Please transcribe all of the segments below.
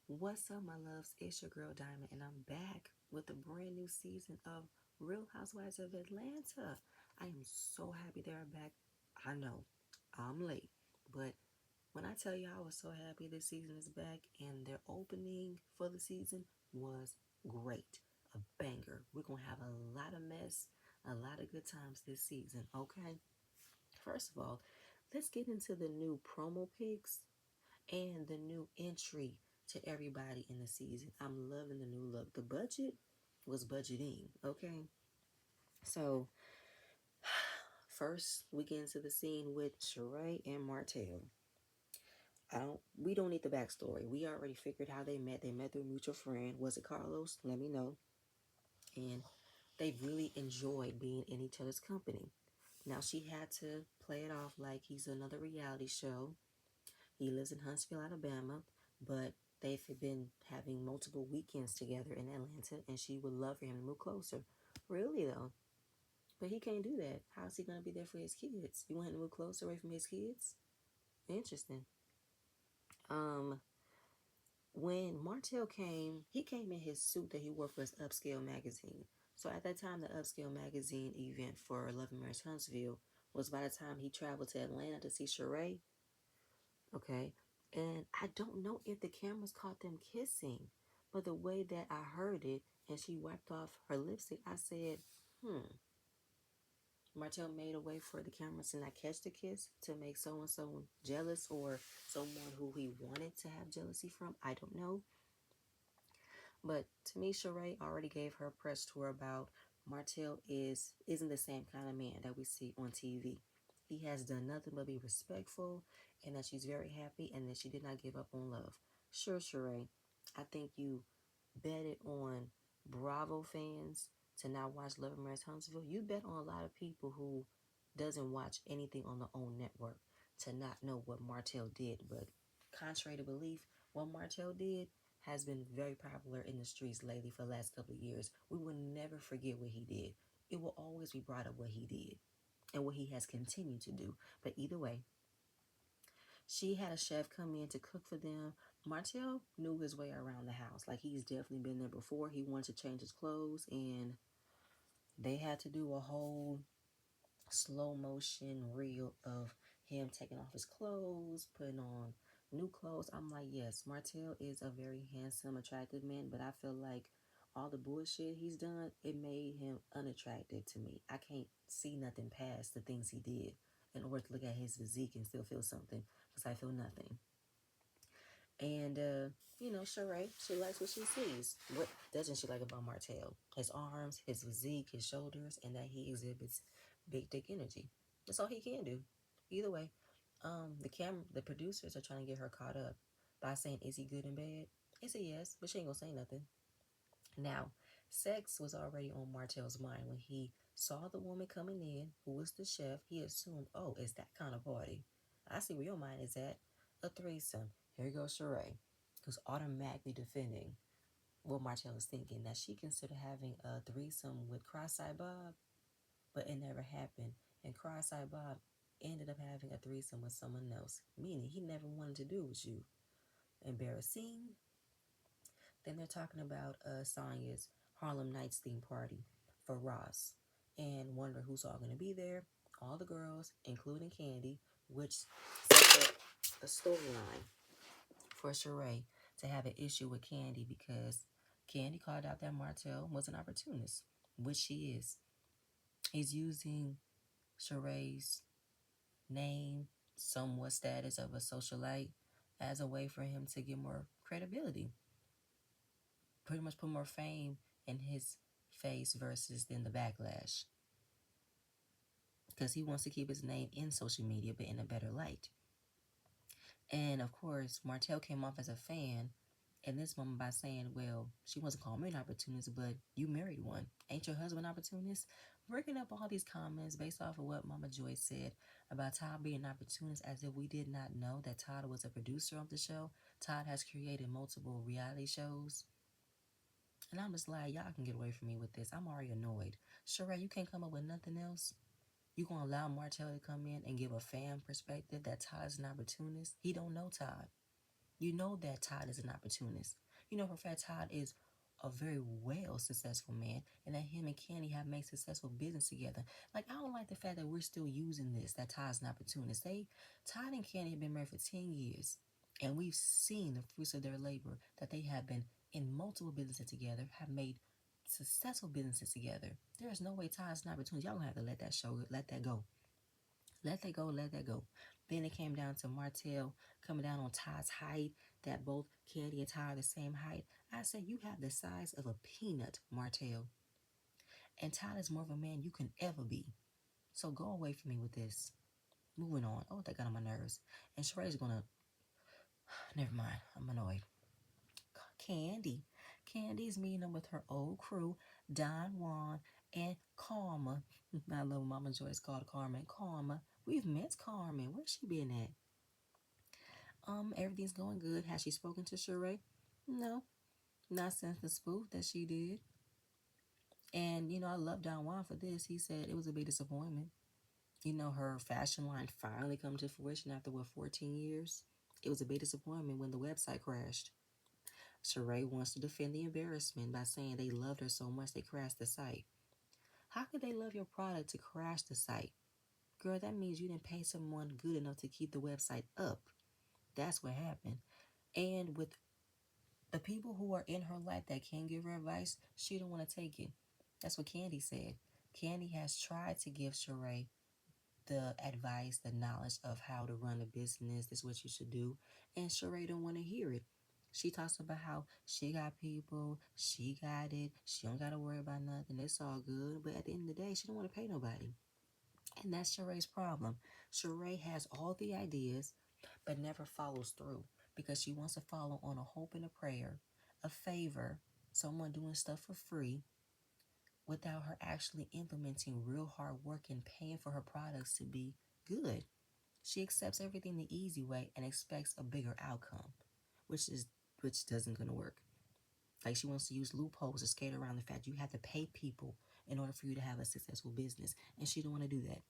What's up, my loves? It's your girl Diamond, and I'm back with a brand new season of Real Housewives of Atlanta. I am so happy they're back. I know I'm late, but when I tell you I was so happy this season is back, and their opening for the season was great. A banger. We're gonna have a lot of mess, a lot of good times this season, okay? First of all, let's get into the new promo pics and the new entry to everybody in the season. I'm loving the new look. The budget was budgeting, okay? So, first we get into the scene with Sheree and Martell. We don't need the backstory. We already figured how they met. They met through a mutual friend. Was it Carlos? Let me know. And they really enjoyed being in each other's company. Now she had to play it off like he's another reality show. He lives in Huntsville, Alabama, but they've been having multiple weekends together in Atlanta, and she would love for him to move closer. Really, though. But he can't do that. How's he going to be there for his kids? You want him to move closer away from his kids? Interesting. Um, when Martell came, he came in his suit that he wore for his Upscale magazine. So at that time, the Upscale magazine event for Love and Marriage Huntsville was by the time he traveled to Atlanta to see Sheree. Okay. And I don't know if the cameras caught them kissing, but the way that I heard it and she wiped off her lipstick, I said, Martell made a way for the cameras to not catch the kiss to make so and so jealous or someone who he wanted to have jealousy from. I don't know. But to me, Sheree already gave her press tour about Martell isn't the same kind of man that we see on TV. He has done nothing but be respectful, and that she's very happy, and that she did not give up on love. Sure, Sheree, I think you betted on Bravo fans to not watch Love and Marriage Huntsville. You bet on a lot of people who doesn't watch anything on the own network to not know what Martell did. But contrary to belief, what Martell did has been very popular in the streets lately for the last couple of years. We will never forget what he did. It will always be brought up what he did and what he has continued to do. But either way, she had a chef come in to cook for them. Martell knew his way around the house. Like, he's definitely been there before. He wanted to change his clothes, and they had to do a whole slow motion reel of him taking off his clothes, putting on new clothes. I'm like, yes, Martell is a very handsome, attractive man, but I feel like all the bullshit he's done, it made him unattractive to me. I can't see nothing past the things he did in order to look at his physique and still feel something, because I feel nothing. And, Sheree, she likes what she sees. What doesn't she like about Martell? His arms, his physique, his shoulders, and that he exhibits big dick energy. That's all he can do. Either way, the producers are trying to get her caught up by saying, is he good and bad? It's a yes, but she ain't gonna say nothing. Now, sex was already on Martell's mind when he saw the woman coming in, who was the chef. He assumed, oh, it's that kind of party. I see where your mind is at. A threesome. Here goes Sheree, who's automatically defending what Martell is thinking, that she considered having a threesome with Cross-Eyed Bob, but it never happened. And Cross-Eyed Bob ended up having a threesome with someone else, meaning he never wanted to do with you. Embarrassing. Then they're talking about Sonya's Harlem Nights theme party for Ross, and wonder who's all going to be there. All the girls, including Candy, which sets up a storyline for Sheree to have an issue with Candy because Candy called out that Martell was an opportunist, which she is. He's using Sheree's name, somewhat status of a socialite, as a way for him to get more credibility. Pretty much put more fame in his face versus than the backlash. Because he wants to keep his name in social media, but in a better light. And of course, Martell came off as a fan in this moment by saying, well, she wasn't calling me an opportunist, but you married one. Ain't your husband an opportunist? Bringing up all these comments based off of what Mama Joy said about Todd being an opportunist, as if we did not know that Todd was a producer of the show. Todd has created multiple reality shows. And I'm just like, y'all can get away from me with this. I'm already annoyed. Sheree, you can't come up with nothing else? You gonna allow Martell to come in and give a fan perspective that Todd's an opportunist? He don't know Todd. You know that Todd is an opportunist. You know for a fact Todd is a very well successful man, and that him and Candy have made successful business together. Like, I don't like the fact that we're still using this, that Todd's an opportunist. Todd and Candy have been married for 10 years, and we've seen the fruits of their labor, that they have been in multiple businesses together, have made successful businesses together. There is no way Todd's an opportunist. Y'all gonna have to let that show, let that go. Let that go, let that go. Then it came down to Martell coming down on Todd's height, that both Candy and Todd are the same height. I said, you have the size of a peanut, Martell. And Todd is more of a man you can ever be. So go away from me with this. Moving on. Oh, that got on my nerves. And Sheree's gonna, never mind, I'm annoyed. Candy. Candy's meeting up with her old crew, Don Juan and Karma. I love Mama Joyce called Carmen. Karma. We've met Carmen. Where's she been at? Everything's going good. Has she spoken to Sheree? No, not since the spoof that she did. And, I love Don Juan for this. He said it was a big disappointment. Her fashion line finally come to fruition after, 14 years? It was a big disappointment when the website crashed. Sheree wants to defend the embarrassment by saying they loved her so much they crashed the site. How could they love your product to crash the site? Girl, that means you didn't pay someone good enough to keep the website up. That's what happened. And with the people who are in her life that can give her advice, she don't want to take it. That's what Candy said. Candy has tried to give Sheree the advice, the knowledge of how to run a business. This is what you should do. And Sheree don't want to hear it. She talks about how she got people, she got it, she don't got to worry about nothing, it's all good. But at the end of the day, she don't want to pay nobody. And that's Sheree's problem. Sheree has all the ideas, but never follows through because she wants to follow on a hope and a prayer, a favor, someone doing stuff for free without her actually implementing real hard work and paying for her products to be good. She accepts everything the easy way and expects a bigger outcome, which doesn't gonna work. Like, she wants to use loopholes to skate around the fact you have to pay people in order for you to have a successful business, and she don't want to do that.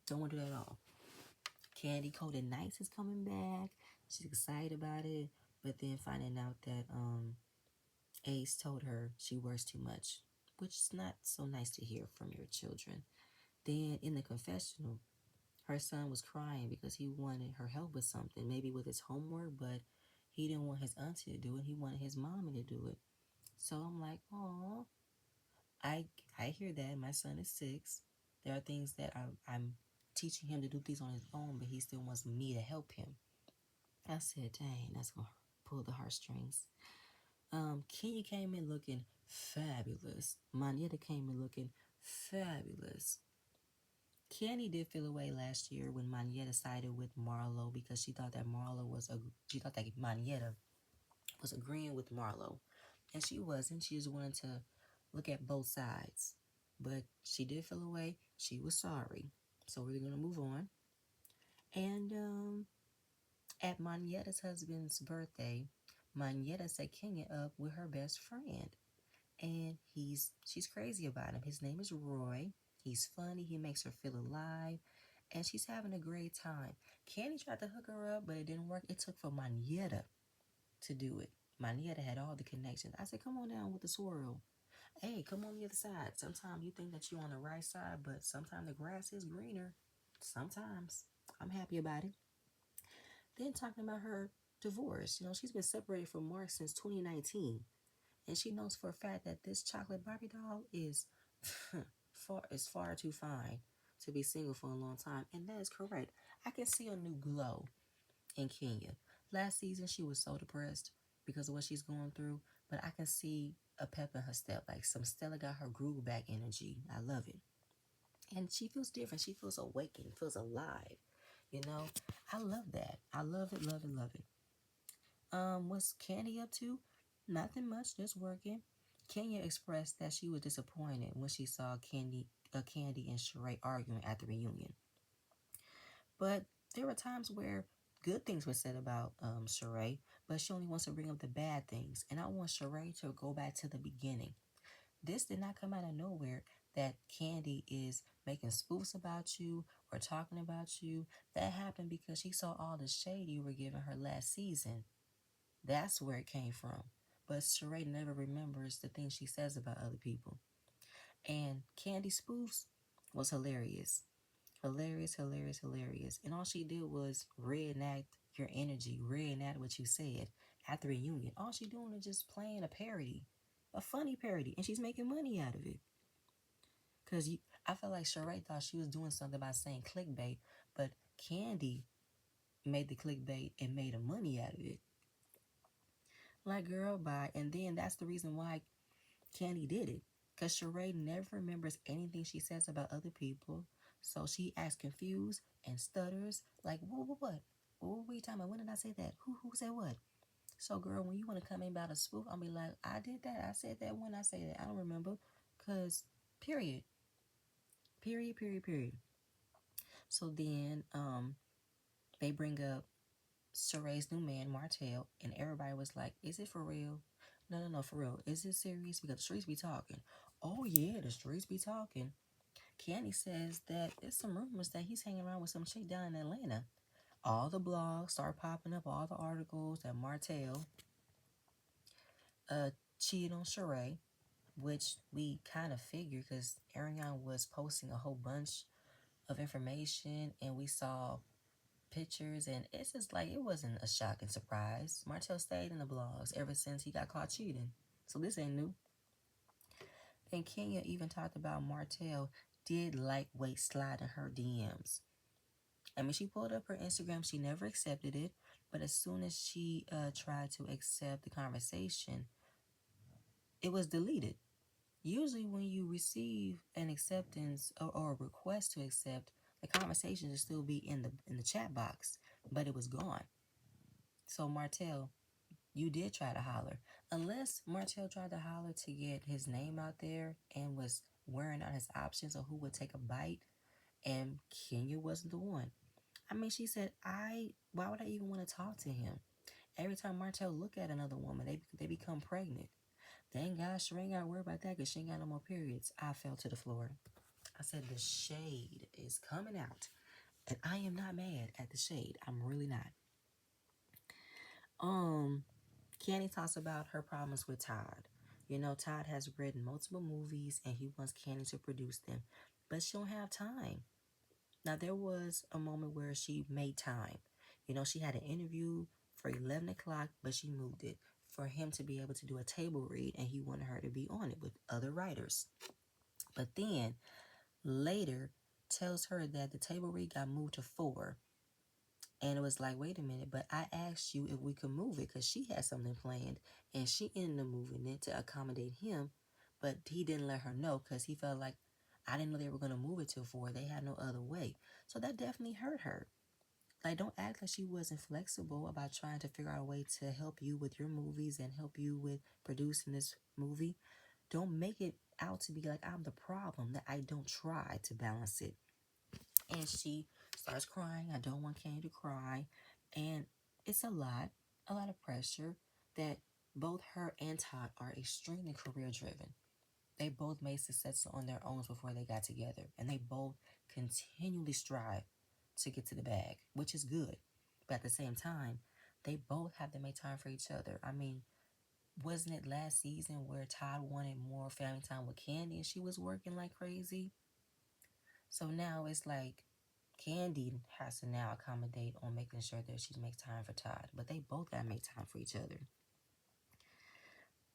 Don't want to do that at all. Candy Coated Nights is coming back. She's excited about it, but then finding out that Ace told her she works too much, which is not so nice to hear from your children. Then in the confessional, her son was crying because he wanted her help with something, maybe with his homework, but he didn't want his auntie to do it. He wanted his mommy to do it. So I'm like, oh, I hear that. My son is 6. There are things that I'm teaching him to do things on his own, but he still wants me to help him. I said, dang, that's going to pull the heartstrings. Kenya came in looking fabulous. Manietta came in looking fabulous. Kenny did feel away last year when Manietta sided with Marlo because she thought that Manietta was agreeing with Marlo, and she wasn't. She just wanted to look at both sides, but she did feel away. She was sorry, so we're gonna move on. And at Manietta's husband's birthday, Manietta set Kenya up with her best friend, and she's crazy about him. His name is Roy. He's funny. He makes her feel alive, and she's having a great time. Candy tried to hook her up, but it didn't work. It took for Manietta to do it. Manietta had all the connections. I said, come on down with the swirl. Hey, come on the other side. Sometimes you think that you're on the right side, but sometimes the grass is greener. Sometimes. I'm happy about it. Then talking about her divorce. She's been separated from Mark since 2019. And she knows for a fact that this chocolate Barbie doll is far too fine to be single for a long time. And that is correct. I can see a new glow in Kenya. Last season, she was so depressed because of what she's going through. But I can see a pep in her step. Like, some Stella got her groove back energy. I love it. And she feels different. She feels awakened, feels alive. I love that. I love it, love it, love it. What's Candy up to? Nothing much, just working. Kenya expressed that she was disappointed when she saw Candy and Sheree arguing at the reunion. But there were times where good things were said about Sheree, but she only wants to bring up the bad things. And I want Sheree to go back to the beginning. This did not come out of nowhere that Candy is making spoofs about you or talking about you, that happened because she saw all the shade you were giving her last season. That's where it came from. But Sheree never remembers the things she says about other people. And Candy Spoofs was hilarious. Hilarious, hilarious, hilarious. And all she did was reenact your energy, reenact what you said at the reunion. All she doing is just playing a parody, a funny parody, and she's making money out of it. Cause I felt like Sheree thought she was doing something by saying clickbait, but Candy made the clickbait and made a money out of it. Like, girl, bye. And then that's the reason why Candy did it. Because Sheree never remembers anything she says about other people. So she acts confused and stutters. Like, what? What were you talking about? When did I say that? Who said what? So, girl, when you want to come in about a spoof, I'll be like, I did that. I said that when I say that. I don't remember. Because, period. Period, period, period. So then they bring up Sheree's new man, Martell, and everybody was like, is it for real? No, no, no, for real. Is it serious? Because the streets be talking. Oh, yeah, the streets be talking. Candy says that there's some rumors that he's hanging around with some chick down in Atlanta. All the blogs start popping up, all the articles that Martell cheated on Sheree, which we kind of figured because Ariana was posting a whole bunch of information and we saw pictures, and it's just like it wasn't a shocking surprise. Martell stayed in the blogs ever since he got caught cheating. So this ain't new. And Kenya even talked about Martell did lightweight slide in her DMs. I mean, she pulled up her Instagram. She never accepted it. But as soon as she tried to accept the conversation, it was deleted. Usually when you receive an acceptance or a request to accept, the conversation will still be in the chat box, but it was gone. So Martell, you did try to holler. Unless Martell tried to holler to get his name out there and was wearing out his options of who would take a bite, and Kenya wasn't the one. I mean, she said, why would I even want to talk to him? Every time Martell look at another woman, they become pregnant. Thank God she ain't got to worry about that because she ain't got no more periods. I fell to the floor. I said, the shade is coming out. And I am not mad at the shade. I'm really not. Candy talks about her problems with Todd. You know, Todd has written multiple movies and he wants Candy to produce them, but she don't have time. Now, there was a moment where she made time. You know, she had an interview for 11 o'clock, but she moved it for him to be able to do a table read, and he wanted her to be on it with other writers. But then, later, tells her that the table read got moved to 4. And it was like, wait a minute, but I asked you if we could move it because she had something planned, and she ended up moving it to accommodate him, but he didn't let her know because he felt like, I didn't know they were going to move it to 4. They had no other way. So that definitely hurt her. Like, don't act like she wasn't flexible about trying to figure out a way to help you with your movies and help you with producing this movie. Don't make it out to be like I'm the problem, that I don't try to balance it. And she starts crying. I don't want Candy to cry. And it's a lot of pressure that both her and Todd are extremely career driven. They both made success on their own before they got together. And they both continually strive to get to the bag, which is good. But at the same time, they both have to make time for each other. I mean, wasn't it last season where Todd wanted more family time with Candy and she was working like crazy? So now it's like Candy has to now accommodate on making sure that she makes time for Todd. But they both gotta make time for each other.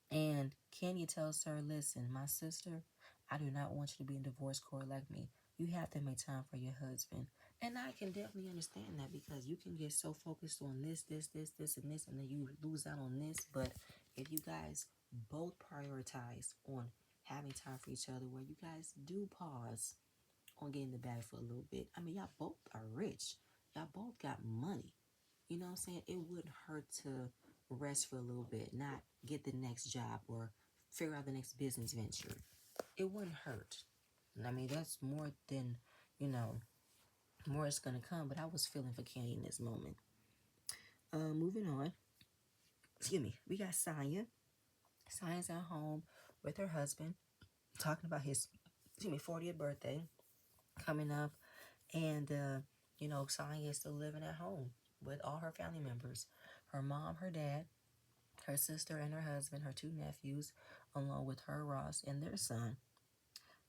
And Kenya tells her, listen, my sister, I do not want you to be in divorce court like me. You have to make time for your husband. And I can definitely understand that because you can get so focused on this, and this, and then you lose out on this. But if you guys both prioritize on having time for each other, where you guys do pause on getting the bag for a little bit. I mean, y'all both are rich. Y'all both got money. You know what I'm saying? It wouldn't hurt to rest for a little bit, not get the next job or figure out the next business venture. It wouldn't hurt. And I mean, that's more than, more is going to come. But I was feeling for Kenny in this moment. Moving on. Excuse me. We got Saya. Saya's at home with her husband, talking about his 40th birthday coming up. And, Sonya is still living at home with all her family members, her mom, her dad, her sister and her husband, her two nephews, along with her, Ross, and their son.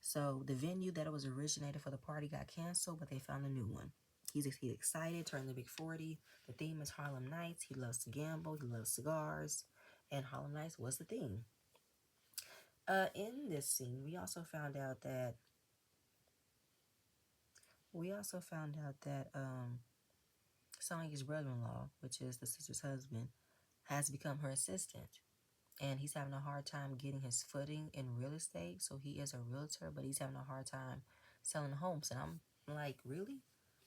So the venue that was originated for the party got canceled, but they found a new one. He's excited, turned the big 40. The theme is Harlem Nights. He loves to gamble. He loves cigars. And Harlem Nights was the theme. In this scene, we also found out that Sonya's brother-in-law, which is the sister's husband, has become her assistant. And he's having a hard time getting his footing in real estate. So he is a realtor, but he's having a hard time selling homes. And I'm like, really?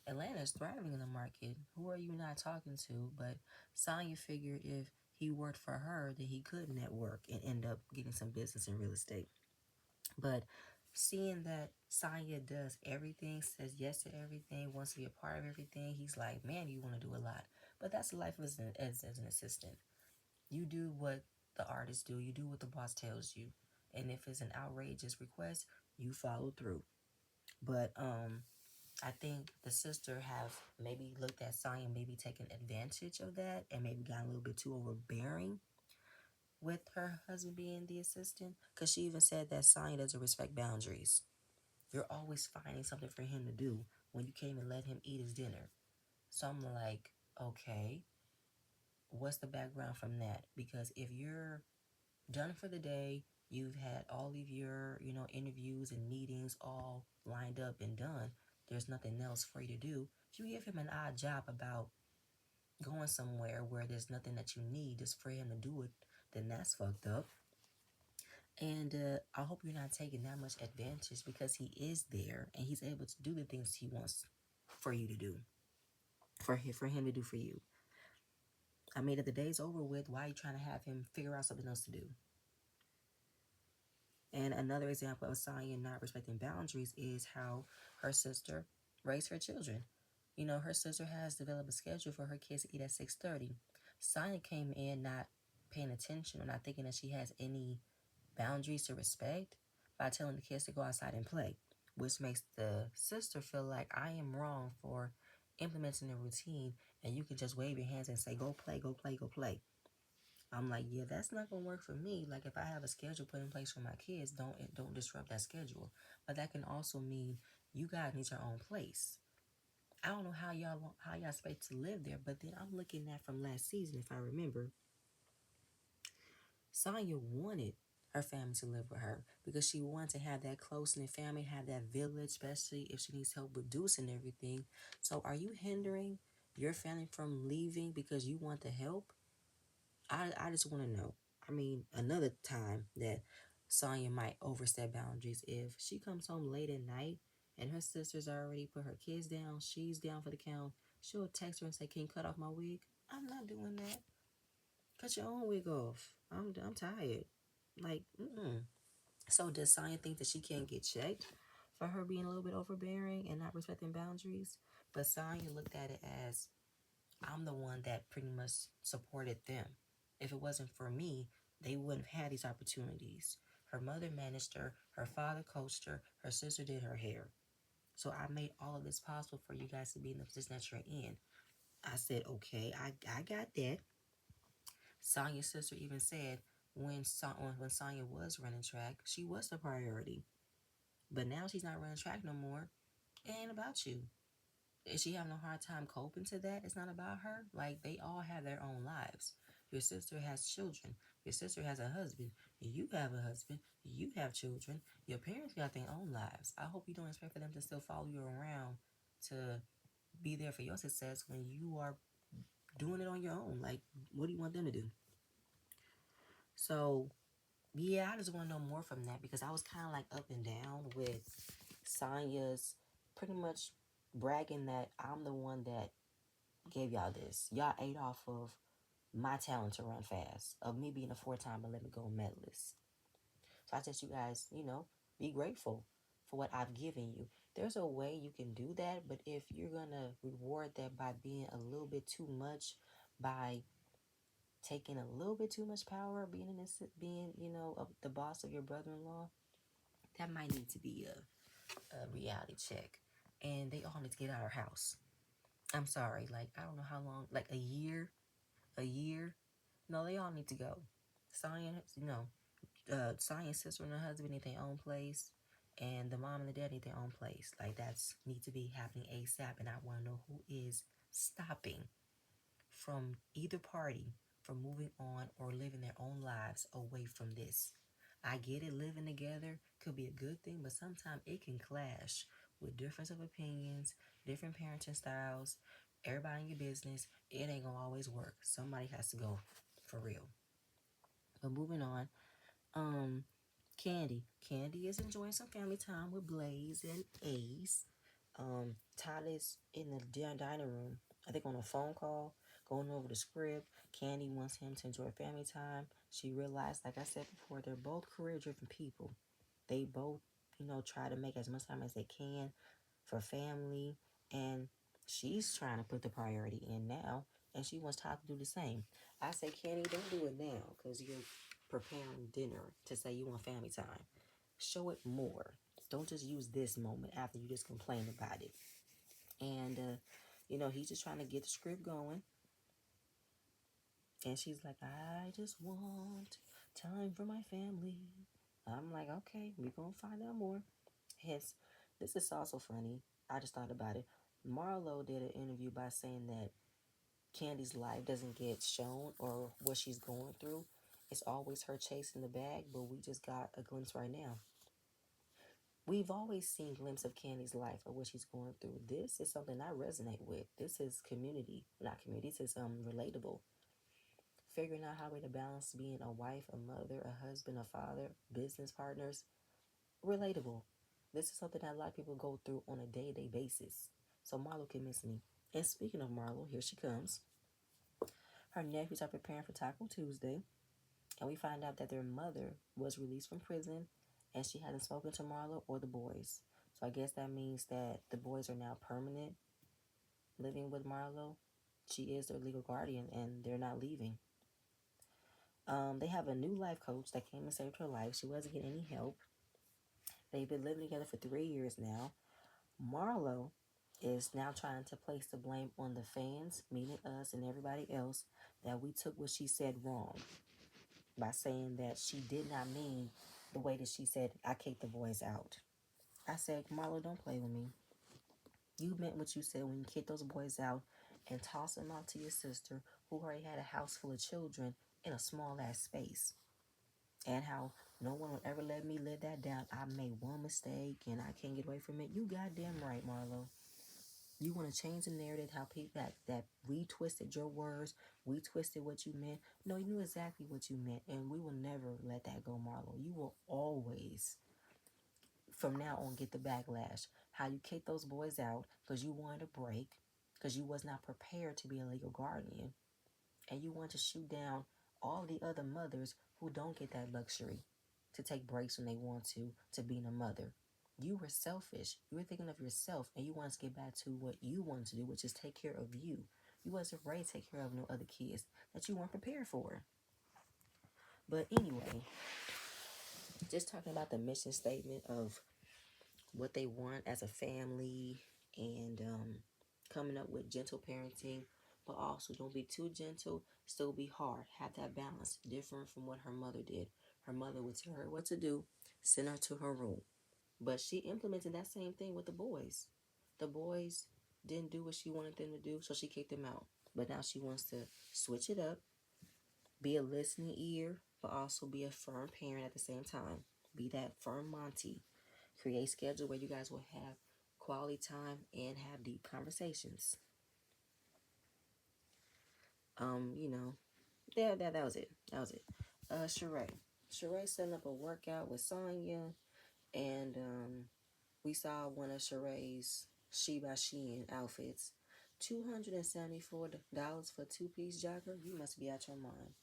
Atlanta is thriving in the market. Who are you not talking to? But Sonya figured if he worked for her, then he could network and end up getting some business in real estate. But seeing that Sonya does everything, says yes to everything, wants to be a part of everything, he's like, man, you want to do a lot. But that's the life as an assistant. You do what the artists do. You do what the boss tells you. And if it's an outrageous request, you follow through. But I think the sister have maybe looked at Sonya, maybe taken advantage of that, and maybe got a little bit too overbearing with her husband being the assistant. Because she even said that Sonya doesn't respect boundaries. You're always finding something for him to do when you can't even let him eat his dinner. So I'm like, okay, what's the background from that? Because if you're done for the day, you've had all of your, interviews and meetings all lined up and done, there's nothing else for you to do. If you give him an odd job about going somewhere where there's nothing that you need just for him to do it, then that's fucked up. And I hope you're not taking that much advantage because he is there and he's able to do the things he wants for you to do, for him to do for you. I mean, if the day's over with, why are you trying to have him figure out something else to do? And another example of Sonya not respecting boundaries is how her sister raised her children. Her sister has developed a schedule for her kids to eat at 6:30. Sonya came in not paying attention or not thinking that she has any boundaries to respect by telling the kids to go outside and play, which makes the sister feel like I am wrong for implementing a routine and you can just wave your hands and say, go play, go play, go play. I'm like, yeah, that's not gonna work for me. Like, if I have a schedule put in place for my kids, don't disrupt that schedule. But that can also mean you guys need your own place. I don't know how y'all expect to live there, but then I'm looking at from last season, if I remember, Sonya wanted her family to live with her because she wanted to have that close knit family, have that village, especially if she needs help with Deuce and everything. So, are you hindering your family from leaving because you want the help? I just want to know. I mean, another time that Sonya might overstep boundaries if she comes home late at night and her sisters already put her kids down, she's down for the count. She'll text her and say, "Can you cut off my wig?" I'm not doing that. Cut your own wig off. I'm tired. Like, mm-mm. So does Sonya think that she can't get checked for her being a little bit overbearing and not respecting boundaries? But Sonya looked at it as I'm the one that pretty much supported them. If it wasn't for me, they wouldn't have had these opportunities. Her mother managed her, her father coached her sister did her hair. So I made all of this possible for you guys to be in the position that you're in. I said, okay, I got that. Sonya's sister even said when Sonya was running track, she was the priority. But now she's not running track no more. It ain't about you. Is she having a hard time coping to that? It's not about her. Like, they all have their own lives. Your sister has children. Your sister has a husband. You have a husband. You have children. Your parents got their own lives. I hope you don't expect for them to still follow you around to be there for your success when you are doing it on your own. Like, what do you want them to do? So, yeah, I just want to know more from that because I was kind of like up and down with Sonya's pretty much bragging that I'm the one that gave y'all this. Y'all ate off of my talent to run fast, of me being a 4-time Olympic gold medalist. So I just you guys, be grateful for what I've given you. There's a way you can do that, but if you're gonna reward that by being a little bit too much, by taking a little bit too much power, being the boss of your brother-in-law, that might need to be a reality check. and they all need to get out of our house. I'm sorry, like I don't know how long, like a year. No, they all need to go. Science, science sister and her husband need their own place, and the mom and the dad need their own place. Like that's need to be happening ASAP, and I want to know who is stopping from either party from moving on or living their own lives away from this. I get it, living together could be a good thing, but sometimes it can clash with difference of opinions, different parenting styles, everybody in your business. It ain't gonna always work. Somebody has to go for real. But moving on, um, Candy. Candy is enjoying some family time with Blaze and Ace. Todd is in the dining room, I think on a phone call, going over the script. Candy wants him to enjoy family time. She realized, like I said before, they're both career driven people. They both, try to make as much time as they can for family. And she's trying to put the priority in now. And she wants Todd to do the same. I say, Candy, don't do it now because you're preparing dinner to say you want family time. Show it more. Don't just use this moment after you just complain about it. And, he's just trying to get the script going. And she's like, I just want time for my family. I'm like, okay, we're going to find out more. Hence, this is also funny. I just thought about it. Marlo did an interview by saying that Candy's life doesn't get shown or what she's going through. It's always her chasing the bag, but we just got a glimpse right now. We've always seen glimpses of Candy's life or what she's going through. This is something I resonate with. This is community, not community. This is relatable. Figuring out how to balance being a wife, a mother, a husband, a father, business partners. Relatable. This is something that a lot of people go through on a day-to-day basis. So Marlo can miss me. And speaking of Marlo, here she comes. Her nephews are preparing for Taco Tuesday, and we find out that their mother was released from prison, and she hasn't spoken to Marlo or the boys. So I guess that means that the boys are now permanent living with Marlo. She is their legal guardian, and they're not leaving. They have a new life coach that came and saved her life. She wasn't getting any help. They've been living together for 3 years now. Marlo is now trying to place the blame on the fans, meaning us and everybody else, that we took what she said wrong by saying that she did not mean the way that she said, I kicked the boys out. I said, Marlo, don't play with me. You meant what you said when you kicked those boys out and tossed them out to your sister, who already had a house full of children in a small ass space. And how no one would ever let me live that down. I made one mistake and I can't get away from it. You goddamn right, Marlo. You want to change the narrative, how people that we twisted your words, we twisted what you meant. No, you knew exactly what you meant, and we will never let that go, Marlo. You will always, from now on, get the backlash. How you kicked those boys out because you wanted a break, because you was not prepared to be a legal guardian, and you want to shoot down all the other mothers who don't get that luxury to take breaks when they want to being a mother. You were selfish. You were thinking of yourself, and you wanted to get back to what you wanted to do, which is take care of you. You wasn't ready to take care of no other kids that you weren't prepared for. But anyway, just talking about the mission statement of what they want as a family and coming up with gentle parenting, but also don't be too gentle, still be hard. Have that balance, different from what her mother did. Her mother would tell her what to do, send her to her room. But she implemented that same thing with the boys. The boys didn't do what she wanted them to do, so she kicked them out. But now she wants to switch it up, be a listening ear, but also be a firm parent at the same time. Be that firm Monty. Create schedule where you guys will have quality time and have deep conversations. You know, that was it. That was it. Sheree. Sheree setting up a workout with Sonya, and we saw one of Sheree's She by Shein outfits. $274 for two-piece jogger. You must be out your mind.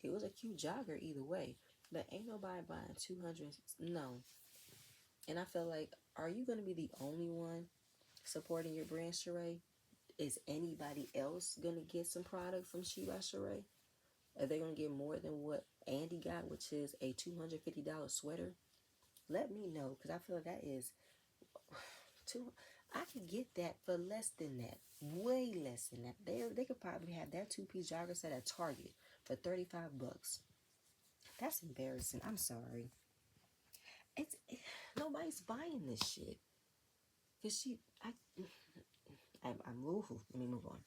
It was a cute jogger either way, but ain't nobody buying 200. No. And I feel like, are you going to be the only one supporting your brand, Sheree? Is anybody else going to get some product from She by Sheree? Are they going to get more than what Andy got, which is a $250 sweater? Let me know, because I feel like that is too. I could get that for less than that. Way less than that. They could probably have that two-piece jogger set at Target for $35. That's embarrassing. I'm sorry. It's nobody's buying this shit. Cause I'm moved. Let me move on.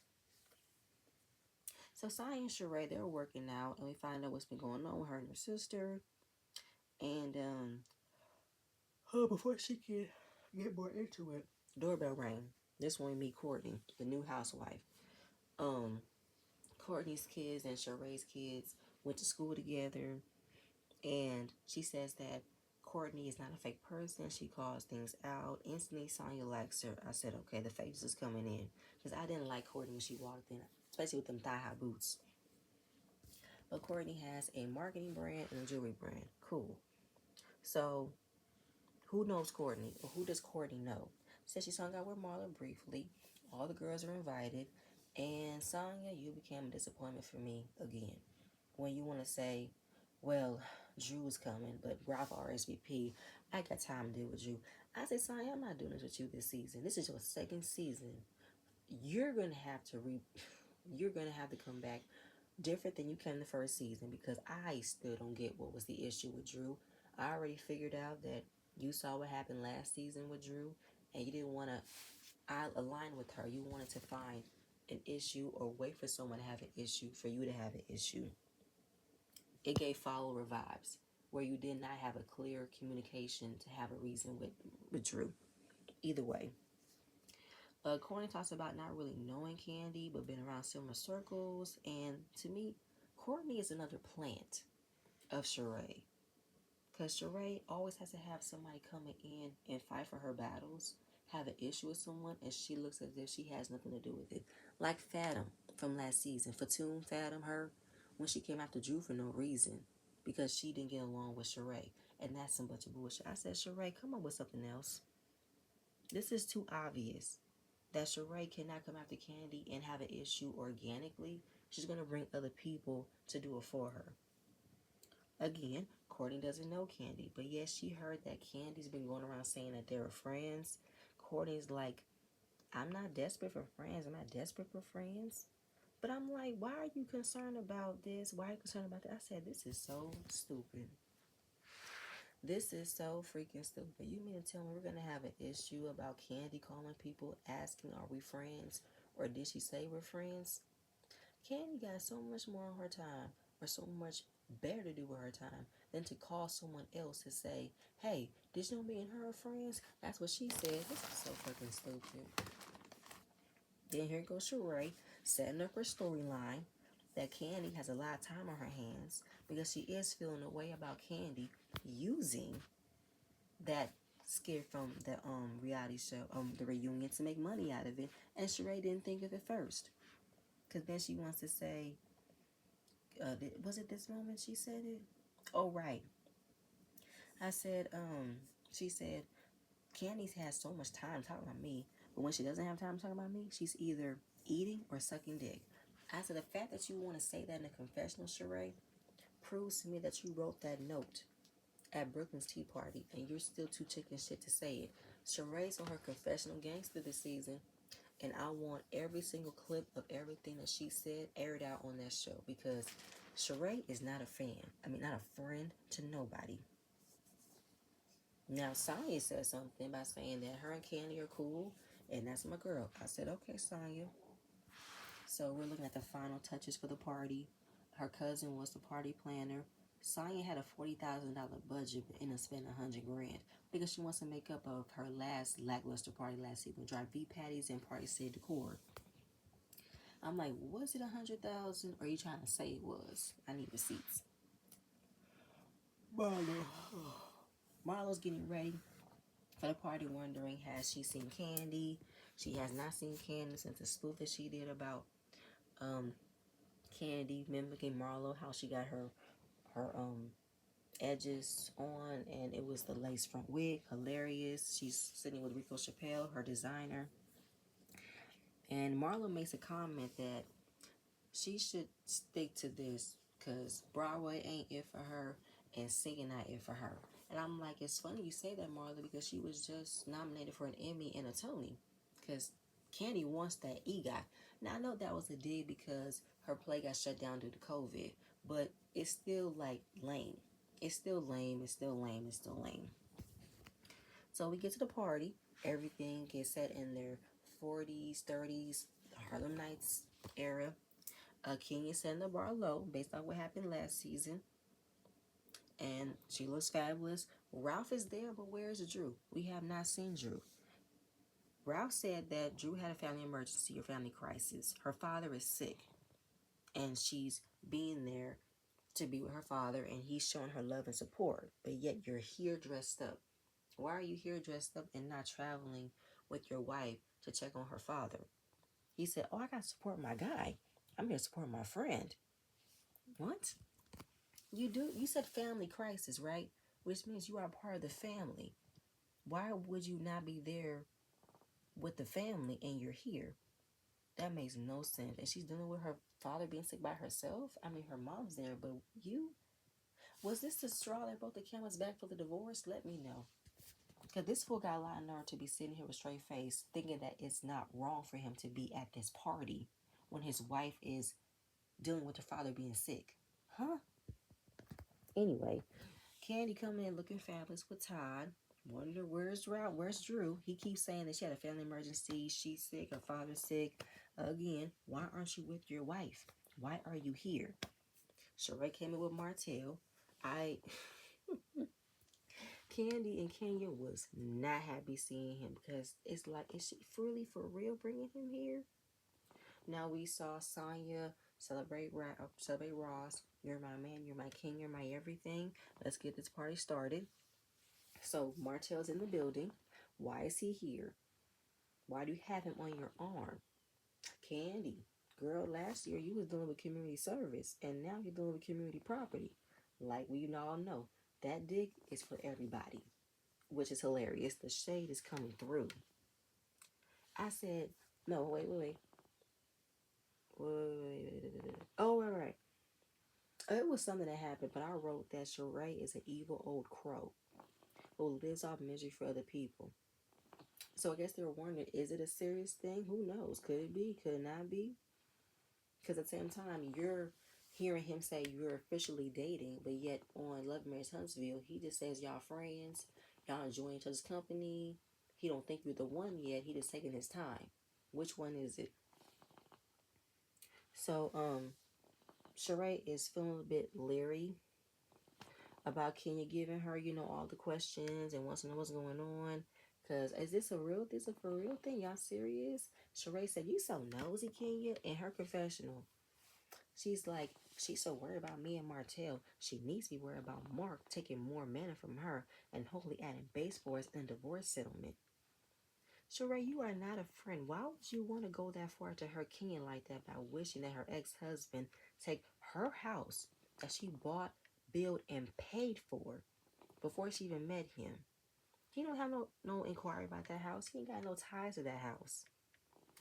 So Sai and Sheree, they're working out, and we find out what's been going on with her and her sister. And oh, before she can get more into it, doorbell rang. This one we meet Courtney, the new housewife. Um, Courtney's kids and Sheree's kids went to school together, and she says that Courtney is not a fake person. She calls things out. Instantly, Sonya likes her. I said, okay, the face is coming in. Because I didn't like Courtney when she walked in, especially with them thigh-high boots. But Courtney has a marketing brand and a jewelry brand. Cool. So, who knows Courtney? Or who does Courtney know? She said she hung out with Marla briefly. All the girls are invited. And Sonya, you became a disappointment for me again. When you want to say, well, Drew's coming, but Ralph RSVP, I got time to deal with Drew. I said, Sonya, I'm not doing this with you this season. This is your second season. You're gonna have to you're gonna have to come back different than you came the first season, because I still don't get what was the issue with Drew. I already figured out that you saw what happened last season with Drew, and you didn't want to align with her. You wanted to find an issue or wait for someone to have an issue for you to have an issue. It gave follower vibes where you did not have a clear communication to have a reason with Drew. Either way. Courtney talks about not really knowing Candy, but being around similar circles. And to me, Courtney is another plant of Sheree. Because Sheree always has to have somebody coming in and fight for her battles, have an issue with someone, and she looks as if she has nothing to do with it. Like Fathom from last season. Fatum, Fathom, her, when she came after Drew for no reason, because she didn't get along with Sheree. And that's some bunch of bullshit. I said, Sheree, come up with something else. This is too obvious that Sheree cannot come after Candy and have an issue organically. She's going to bring other people to do it for her. Again, Courtney doesn't know Candy, but yes, she heard that Candy's been going around saying that they're friends. Courtney's like, I'm not desperate for friends. I'm not desperate for friends. But I'm like, why are you concerned about this? Why are you concerned about that? I said, this is so stupid. This is so freaking stupid. You mean to tell me we're going to have an issue about Candy calling people, asking, are we friends? Or did she say we're friends? Candy got so much more on her time, or so much better to do with her time, than to call someone else to say, hey, did you know me and her are friends? That's what she said. This is so fucking stupid. Then here goes Sheree, setting up her storyline that Candy has a lot of time on her hands because she is feeling a way about Candy, using that skit from the reality show, the reunion, to make money out of it. And Sheree didn't think of it first. Because then she wants to say, was it this moment she said it? Oh, right. I said, she said, Candy's has so much time talking about me, but when she doesn't have time talking about me, she's either eating or sucking dick. I said, the fact that you want to say that in a confessional, Sheree, proves to me that you wrote that note at Brooklyn's tea party, and you're still too chicken shit to say it. Sheree's on her confessional gangster this season, and I want every single clip of everything that she said aired out on that show, because Sheree is not a fan. I mean, not a friend to nobody. Now, Sonya said something by saying that her and Candy are cool, and that's my girl. I said, okay, Sonya. So we're looking at the final touches for the party. Her cousin was the party planner. Sonya had a $40,000 budget but ended up spending $100,000 because she wants to make up of her last lackluster party last season. Drive V patties and party set decor. I'm like, was it $100,000 or are you trying to say it was? I need receipts. Marlo's getting ready for the party, wondering has she seen Candy. She has not seen Candy since the spoof that she did about Candy mimicking Marlo, how she got her edges on, and it was the lace front wig, hilarious. She's sitting with Rico Chappelle, her designer, and Marlo makes a comment that she should stick to this because Broadway ain't it for her and singing not it for her. And I'm like, it's funny you say that, Marlo, because she was just nominated for an Emmy and a Tony. because Candy wants that EGOT. Now I know that was a dig because her play got shut down due to COVID, but it's still like lame. It's still lame. It's still lame. It's still lame. So we get to the party. Everything gets set in their 40s, 30s, Harlem Nights era. Kenya setting the bar low based on what happened last season. And she looks fabulous. Ralph is there, but where's Drew? We have not seen Drew. Ralph said that Drew had a family emergency or family crisis. Her father is sick, and she's being there to be with her father, and he's showing her love and support. But yet you're here dressed up. Why are you here dressed up and not traveling with your wife to check on her father? He said, oh, I got to support my guy. I'm here to support my friend. What? You said family crisis, right? Which means you are part of the family. Why would you not be there with the family and you're here? That makes no sense. And she's dealing with her father being sick by herself? I mean, her mom's there, but you? Was this the straw that broke the camel's back for the divorce? Let me know. Because this fool got a lot of nerve to be sitting here with straight face, thinking that it's not wrong for him to be at this party when his wife is dealing with her father being sick. Huh? Anyway, Candy coming in looking fabulous with Todd. Wonder where's Drew? He keeps saying that she had a family emergency. She's sick. Her father's sick. Again, why aren't you with your wife? Why are you here? Sheree came in with Martell. Candy and Kenya was not happy seeing him because it's like, is she really for real bringing him here? Now we saw Sonya celebrate Ross. You're my man. You're my king. You're my everything. Let's get this party started. So Martell's in the building. Why is he here? Why do you have him on your arm? Candy, girl, last year you was dealing with community service, and now you're dealing with community property. Like we all know, that dig is for everybody, which is hilarious. The shade is coming through. I said, no, wait. Oh, right. It was something that happened, but I wrote that Sheree is an evil old crow who lives off misery for other people. So I guess they were wondering, is it a serious thing? Who knows? Could it be? Could it not be? Because at the same time, you're hearing him say you're officially dating, but yet on Love Marriage Huntsville, he just says y'all friends, y'all enjoying each other's company. He don't think you're the one yet. He just taking his time. Which one is it? So, Sheree is feeling a bit leery about Kenya giving her, all the questions and wants to know what's going on. Because is this a for real thing? Y'all serious? Sheree said, you so nosy, Kenya. In her confessional, she's like, she's so worried about me and Martell. She needs to be worried about Mark taking more money from her and hopefully adding base for us in divorce settlement. Sheree, you are not a friend. Why would you want to go that far to her Kenya like that by wishing that her ex-husband take her house that she bought, built, and paid for before she even met him? He don't have no inquiry about that house. He ain't got no ties to that house.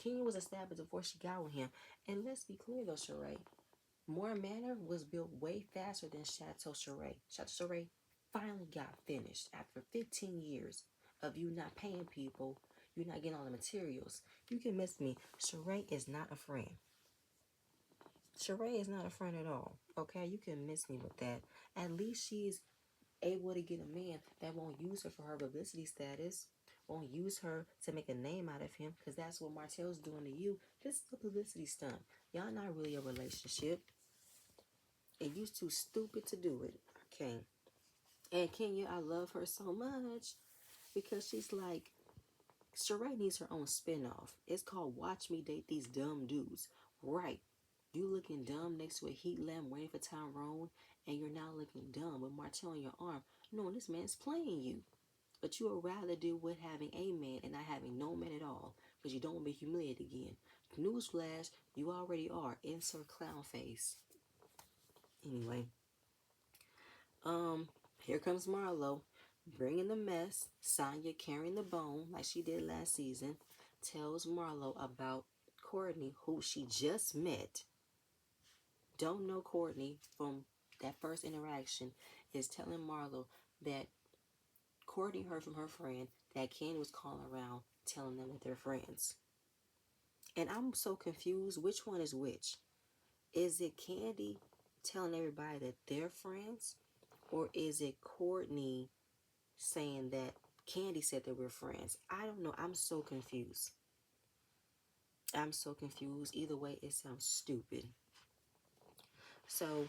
Kenya was established before she got with him. And let's be clear though, Sheree. Moore Manor was built way faster than Chateau Sheree. Chateau Sheree finally got finished after 15 years of you not paying people. You're not getting all the materials. You can miss me. Sheree is not a friend. Sheree is not a friend at all. Okay, you can miss me with that. At least she's able to get a man that won't use her for her publicity status, won't use her to make a name out of him, because that's what Martell's doing to you. This is a publicity stunt. Y'all not really a relationship. And you too stupid to do it. Okay. And Kenya, I love her so much because she's like, Sheree needs her own spinoff. It's called Watch Me Date These Dumb Dudes. Right. You looking dumb next to a heat lamp waiting for Tyrone, and you're now looking dumb with Martell on your arm, knowing this man's playing you. But you would rather deal with having a man and not having no man at all, because you don't want to be humiliated again. Newsflash, you already are. Insert clown face. Anyway. Here comes Marlo, bringing the mess. Sonya carrying the bone like she did last season. Tells Marlo about Courtney, who she just met. Don't know Courtney from that first interaction. Is telling Marlo that Courtney heard from her friend that Candy was calling around telling them that they're friends. And I'm so confused. Which one is which? Is it Candy telling everybody that they're friends? Or is it Courtney saying that Candy said that we're friends? I don't know. I'm so confused. I'm so confused. Either way, it sounds stupid. So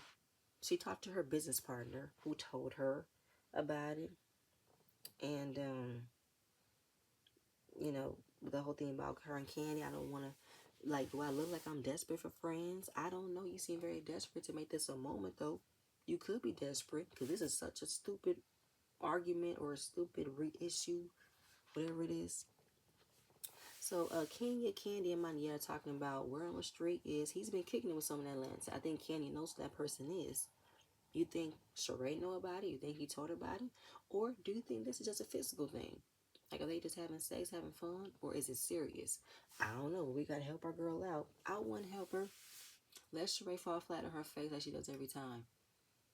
she talked to her business partner who told her about it. And, you know, the whole thing about her and Candy, I don't want to, like, do I look like I'm desperate for friends? I don't know. You seem very desperate to make this a moment, though. You could be desperate because this is such a stupid argument or a stupid reissue, whatever it is. So Kenya, Candy, and Mania are talking about where on the street is. He's been kicking it with someone in Atlanta. I think Candy knows who that person is. You think Sheree know about it? You think he told her about it? Or do you think this is just a physical thing? Like, are they just having sex, having fun? Or is it serious? I don't know. We got to help our girl out. I want to help her. Let Sheree fall flat on her face like she does every time.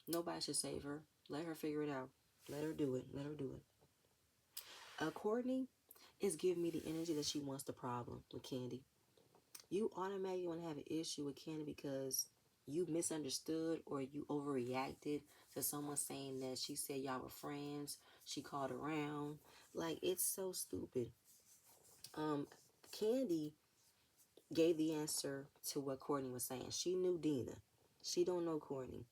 Nobody should save her. Let her figure it out. Let her do it. Let her do it. Courtney is giving me the energy that she wants the problem with Candy. You automatically want to have an issue with Candy because you misunderstood or you overreacted to someone saying that she said y'all were friends. She called around. Like, it's so stupid. Candy gave the answer to what Courtney was saying. She knew Dina. She don't know Courtney.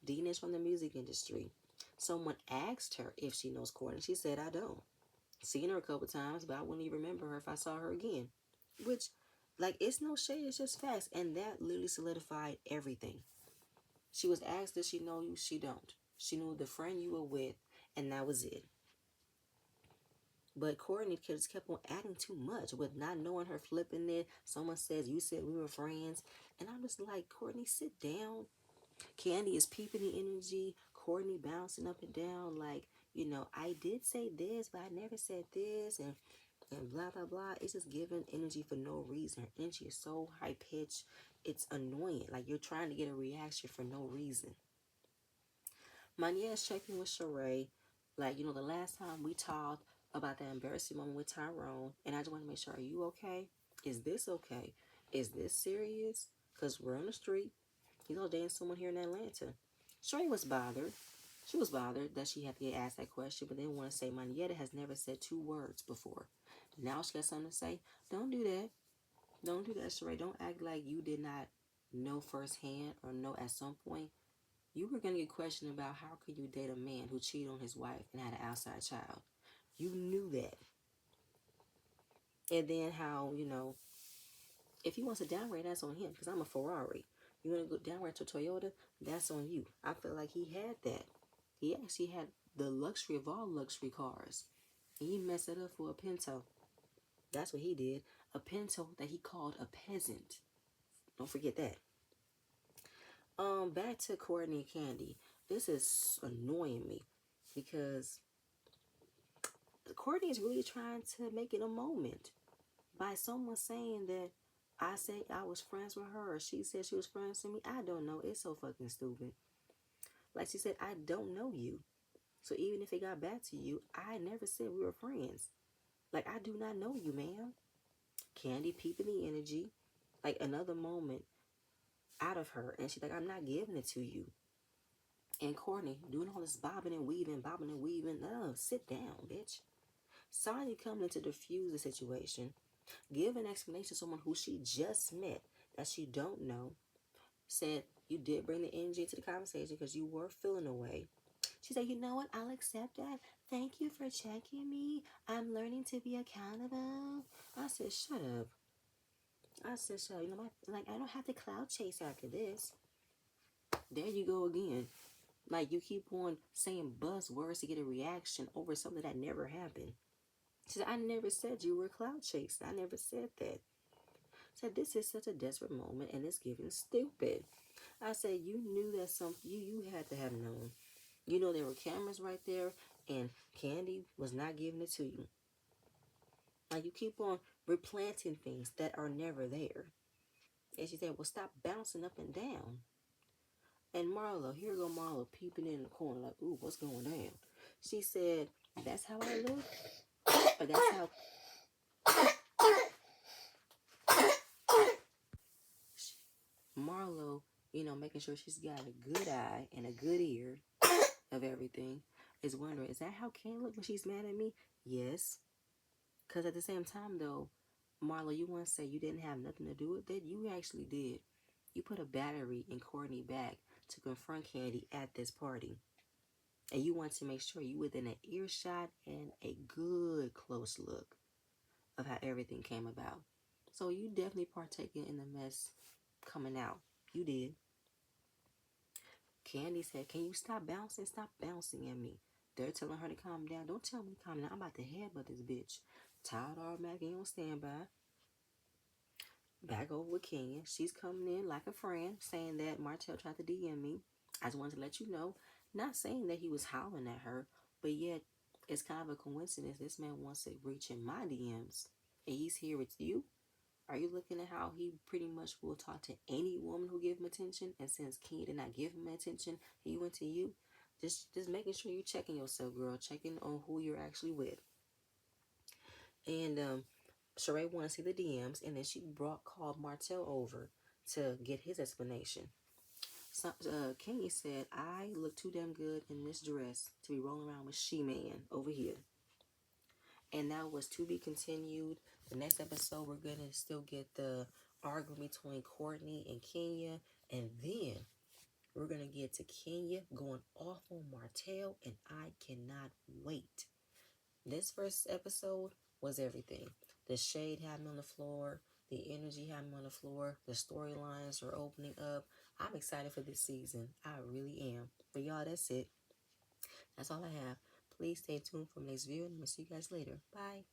Dina's from the music industry. Someone asked her if she knows Courtney. She said, I don't. Seen her a couple times, but I wouldn't even remember her if I saw her again. Which, like, it's no shade, it's just facts. And that literally solidified everything. She was asked, does she know you? She don't. She knew the friend you were with, and that was it. But Courtney just kept on adding too much with not knowing her, flipping it. Someone says, you said we were friends. And I'm just like, Courtney, sit down. Candy is peeping the energy. Courtney bouncing up and down like, I did say this, but I never said this. And blah, blah, blah. It's just giving energy for no reason. Her energy is so high pitched. It's annoying. Like, you're trying to get a reaction for no reason. Mania is checking with Sheree. Like, the last time we talked about that embarrassing moment with Tyrone, and I just want to make sure, are you okay? Is this okay? Is this serious? Because we're on the street. He's all dating someone here in Atlanta. Sheree was bothered. She was bothered that she had to get asked that question, but then want to say Manietta has never said 2 words before. Now she got something to say. Don't do that. Don't do that, Sheree. Don't act like you did not know firsthand or know at some point. You were going to get questioned about how could you date a man who cheated on his wife and had an outside child. You knew that. And then how, if he wants to downgrade, that's on him because I'm a Ferrari. You want to go downgrade to a Toyota, that's on you. I feel like he had that. He actually had the luxury of all luxury cars. And he messed it up for a Pinto. That's what he did. A Pinto that he called a peasant. Don't forget that. Back to Courtney and Candy. This is annoying me because Courtney is really trying to make it a moment by someone saying that I said I was friends with her or she said she was friends with me. I don't know. It's so fucking stupid. Like she said, I don't know you. So even if it got back to you, I never said we were friends. Like, I do not know you, ma'am. Candy peeping the energy. Like, another moment out of her. And she's like, I'm not giving it to you. And Courtney doing all this bobbing and weaving. Oh, sit down, bitch. Sonya coming in to diffuse the situation. Give an explanation to someone who she just met that she don't know. Said you did bring the energy into the conversation because you were feeling away. She said, you know what? I'll accept that. Thank you for checking me. I'm learning to be accountable. I said, shut up. I said, shut up. I don't have to cloud chase after this. There you go again. Like, you keep on saying buzzwords to get a reaction over something that never happened. She said, I never said you were cloud chasing. I never said that. Said, this is such a desperate moment and it's giving stupid. I said, you knew that you had to have known. You know there were cameras right there and Candy was not giving it to you. Like, you keep on replanting things that are never there. And she said, well, stop bouncing up and down. And Marlo, here go Marlo peeping in the corner like, ooh, what's going down? She said, that's how I look? Or that's how... making sure she's got a good eye and a good ear of everything, is wondering, is that how Ken look when she's mad at me? Yes. Because at the same time, though, Marlo, you want to say you didn't have nothing to do with it? You actually did. You put a battery in Courtney back to confront Candy at this party. And you want to make sure you within an earshot and a good close look of how everything came about. So you definitely partaking in the mess coming out. You did. Candy said, "Can you stop bouncing? Stop bouncing at me." They're telling her to calm down. Don't tell me to calm down. I'm about to headbutt this bitch. Tired all Maggie on standby. Back over with Kenya. She's coming in like a friend, saying that Martell tried to DM me. I just wanted to let you know. Not saying that he was howling at her, but yet it's kind of a coincidence. This man wants to reach in my DMs, and he's here with you. Are you looking at how he pretty much will talk to any woman who give him attention? And since Kenya did not give him attention, he went to you. Just making sure you're checking yourself, girl. Checking on who you're actually with. And Sheree wanted to see the DMs, and then she called Martell over to get his explanation. So, Kenya said, "I look too damn good in this dress to be rolling around with She-Man over here." And that was to be continued. The next episode, we're going to still get the argument between Courtney and Kenya. And then we're going to get to Kenya going off on Martell. And I cannot wait. This first episode was everything. The shade had me on the floor. The energy had me on the floor. The storylines are opening up. I'm excited for this season. I really am. But y'all, that's it. That's all I have. Please stay tuned for my next video, and I'll see you guys later. Bye.